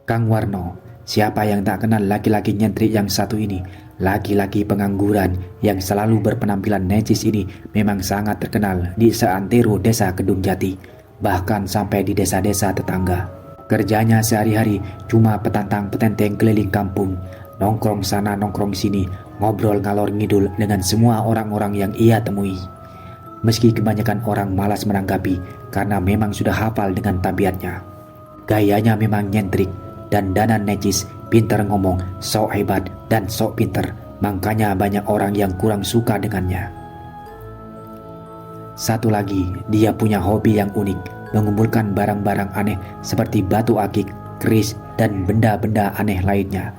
Kang Warno, siapa yang tak kenal laki-laki nyentrik yang satu ini? Laki-laki pengangguran yang selalu berpenampilan necis ini memang sangat terkenal di seantero desa Kedung Jati, bahkan sampai di desa-desa tetangga. Kerjanya sehari-hari cuma petantang petenteng keliling kampung, nongkrong sana nongkrong sini, ngobrol ngalor ngidul dengan semua orang-orang yang ia temui. Meski kebanyakan orang malas menanggapi karena memang sudah hafal dengan tabiatnya. Gayanya memang nyentrik, dandanan necis, pintar ngomong, sok hebat dan sok pintar, makanya banyak orang yang kurang suka dengannya. Satu lagi, dia punya hobi yang unik, mengumpulkan barang-barang aneh seperti batu akik, keris, dan benda-benda aneh lainnya.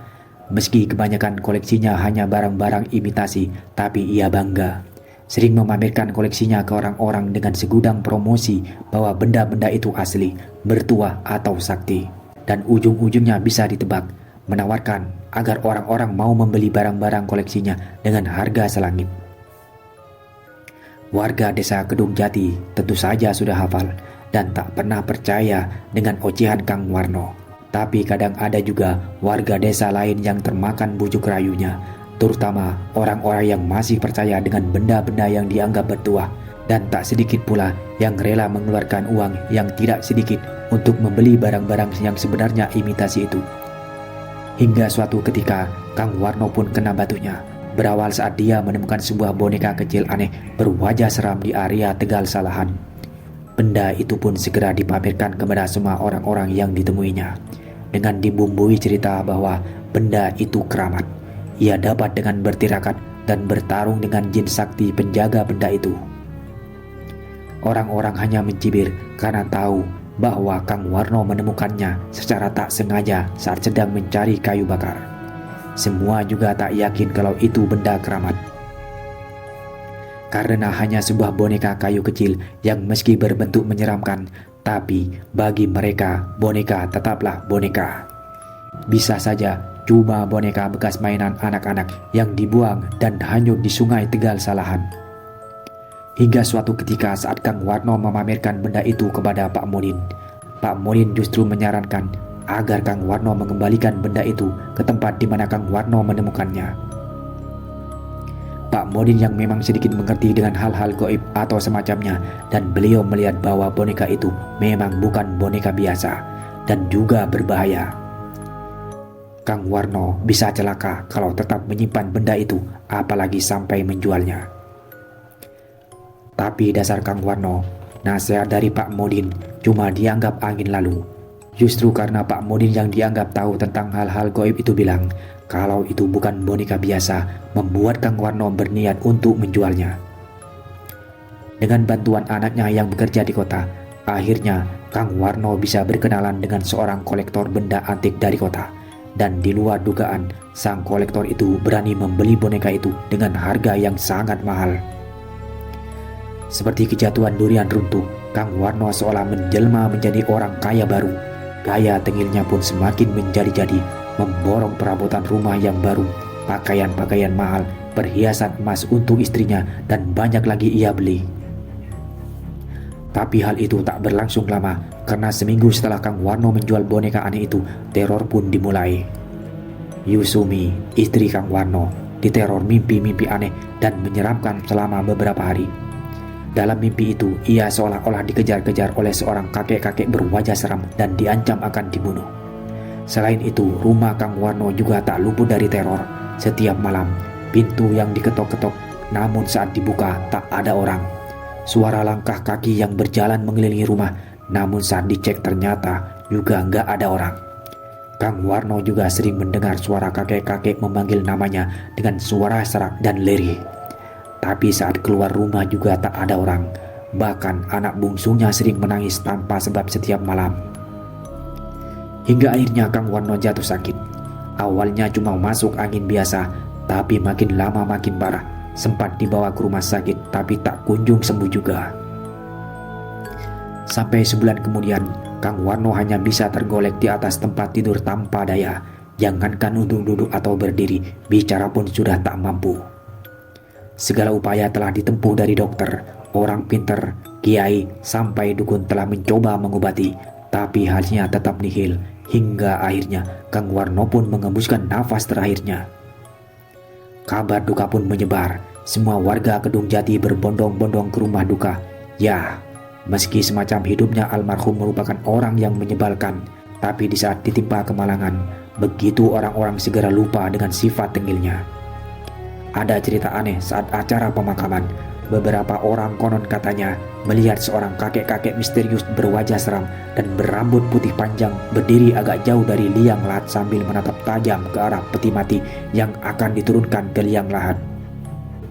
Meski kebanyakan koleksinya hanya barang-barang imitasi, tapi ia bangga. Sering memamerkan koleksinya ke orang-orang dengan segudang promosi bahwa benda-benda itu asli, bertuah atau sakti. Dan ujung-ujungnya bisa ditebak, menawarkan agar orang-orang mau membeli barang-barang koleksinya dengan harga selangit. Warga desa Kedung Jati tentu saja sudah hafal dan tak pernah percaya dengan ocehan Kang Warno. Tapi kadang ada juga warga desa lain yang termakan bujuk rayunya, terutama orang-orang yang masih percaya dengan benda-benda yang dianggap bertuah, dan tak sedikit pula yang rela mengeluarkan uang yang tidak sedikit untuk membeli barang-barang yang sebenarnya imitasi itu. Hingga suatu ketika Kang Warno pun kena batunya. Berawal saat dia menemukan sebuah boneka kecil aneh berwajah seram di area Tegal Salahan. Benda itu pun segera dipamerkan kepada semua orang-orang yang ditemuinya, dengan dibumbui cerita bahwa benda itu keramat. Ia dapat dengan bertirakat dan bertarung dengan jin sakti penjaga benda itu. Orang-orang hanya mencibir karena tahu bahwa Kang Warno menemukannya secara tak sengaja saat sedang mencari kayu bakar. Semua juga tak yakin kalau itu benda keramat, karena hanya sebuah boneka kayu kecil yang meski berbentuk menyeramkan, tapi bagi mereka boneka tetaplah boneka. Bisa saja cuma boneka bekas mainan anak-anak yang dibuang dan hanyut di sungai Tegal Salahan. Hingga suatu ketika saat Kang Warno memamerkan benda itu kepada Pak Munin, Pak Munin justru menyarankan agar Kang Warno mengembalikan benda itu ke tempat di mana Kang Warno menemukannya. Pak Munin yang memang sedikit mengerti dengan hal-hal gaib atau semacamnya, dan beliau melihat bahwa boneka itu memang bukan boneka biasa dan juga berbahaya. Kang Warno bisa celaka kalau tetap menyimpan benda itu, apalagi sampai menjualnya. Tapi dasar Kang Warno, nasihat dari Pak Munin cuma dianggap angin lalu. Justru karena Pak Munin yang dianggap tahu tentang hal-hal gaib itu bilang kalau itu bukan boneka biasa, membuat Kang Warno berniat untuk menjualnya. Dengan bantuan anaknya yang bekerja di kota, akhirnya Kang Warno bisa berkenalan dengan seorang kolektor benda antik dari kota. Dan di luar dugaan, sang kolektor itu berani membeli boneka itu dengan harga yang sangat mahal. Seperti kejatuhan durian runtuh, Kang Warno seolah menjelma menjadi orang kaya baru. Gaya tengilnya pun semakin menjadi-jadi, memborong perabotan rumah yang baru, pakaian-pakaian mahal, perhiasan emas untuk istrinya, dan banyak lagi ia beli. Tapi hal itu tak berlangsung lama, karena seminggu setelah Kang Warno menjual boneka aneh itu, teror pun dimulai. Yusumi, istri Kang Warno, diteror mimpi-mimpi aneh dan menyeramkan selama beberapa hari. Dalam mimpi itu, ia seolah-olah dikejar-kejar oleh seorang kakek-kakek berwajah seram dan diancam akan dibunuh. Selain itu, rumah Kang Warno juga tak luput dari teror. Setiap malam, pintu yang diketok-ketok, namun saat dibuka tak ada orang. Suara langkah kaki yang berjalan mengelilingi rumah, namun saat dicek ternyata juga nggak ada orang. Kang Warno juga sering mendengar suara kakek-kakek memanggil namanya dengan suara serak dan lirih. Tapi saat keluar rumah juga tak ada orang. Bahkan anak bungsunya sering menangis tanpa sebab setiap malam. Hingga akhirnya Kang Warno jatuh sakit. Awalnya cuma masuk angin biasa, tapi makin lama makin parah. Sempat dibawa ke rumah sakit, tapi tak kunjung sembuh juga. Sampai sebulan kemudian, Kang Warno hanya bisa tergolek di atas tempat tidur tanpa daya. Jangankan untuk duduk atau berdiri, bicara pun sudah tak mampu. Segala upaya telah ditempuh dari dokter, orang pinter, kiai, sampai dukun telah mencoba mengobati, Tapi hasilnya tetap nihil, hingga akhirnya Kang Warno pun mengembuskan nafas terakhirnya. Kabar duka pun menyebar. Semua warga Kedung Jati berbondong-bondong ke rumah duka. Ya, meski semacam hidupnya almarhum merupakan orang yang menyebalkan, tapi di saat ditimpa kemalangan, begitu orang-orang segera lupa dengan sifat tengilnya. Ada cerita aneh saat acara pemakaman. Beberapa orang konon katanya melihat seorang kakek-kakek misterius berwajah seram dan berambut putih panjang berdiri agak jauh dari liang lahat sambil menatap tajam ke arah peti mati yang akan diturunkan ke liang lahat.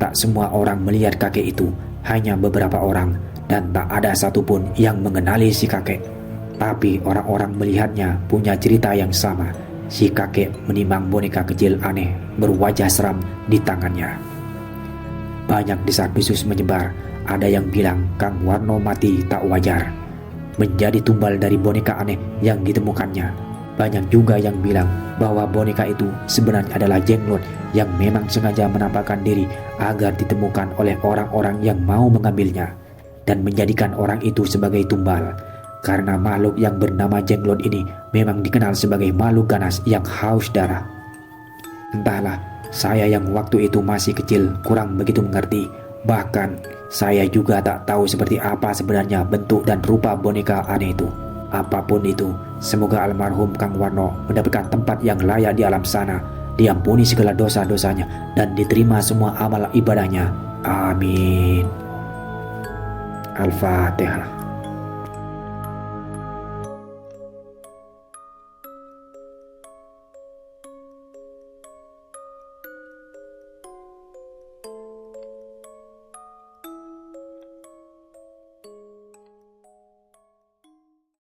Tak semua orang melihat kakek itu, hanya beberapa orang, dan tak ada satupun yang mengenali si kakek. Tapi orang-orang melihatnya punya cerita yang sama. Si kakek menimang boneka kecil aneh berwajah seram di tangannya. Banyak desas-desus menyebar. Ada yang bilang Kang Warno mati tak wajar, menjadi tumbal dari boneka aneh yang ditemukannya. Banyak juga yang bilang bahwa boneka itu sebenarnya adalah jenglot yang memang sengaja menampakkan diri agar ditemukan oleh orang-orang yang mau mengambilnya dan menjadikan orang itu sebagai tumbal. Karena makhluk yang bernama jenglot ini memang dikenal sebagai makhluk ganas yang haus darah. Entahlah, saya yang waktu itu masih kecil kurang begitu mengerti. Bahkan saya juga tak tahu seperti apa sebenarnya bentuk dan rupa boneka aneh itu. Apapun itu, semoga almarhum Kang Warno mendapatkan tempat yang layak di alam sana, diampuni segala dosa-dosanya, dan diterima semua amal ibadahnya. Amin. Al-Fatihah.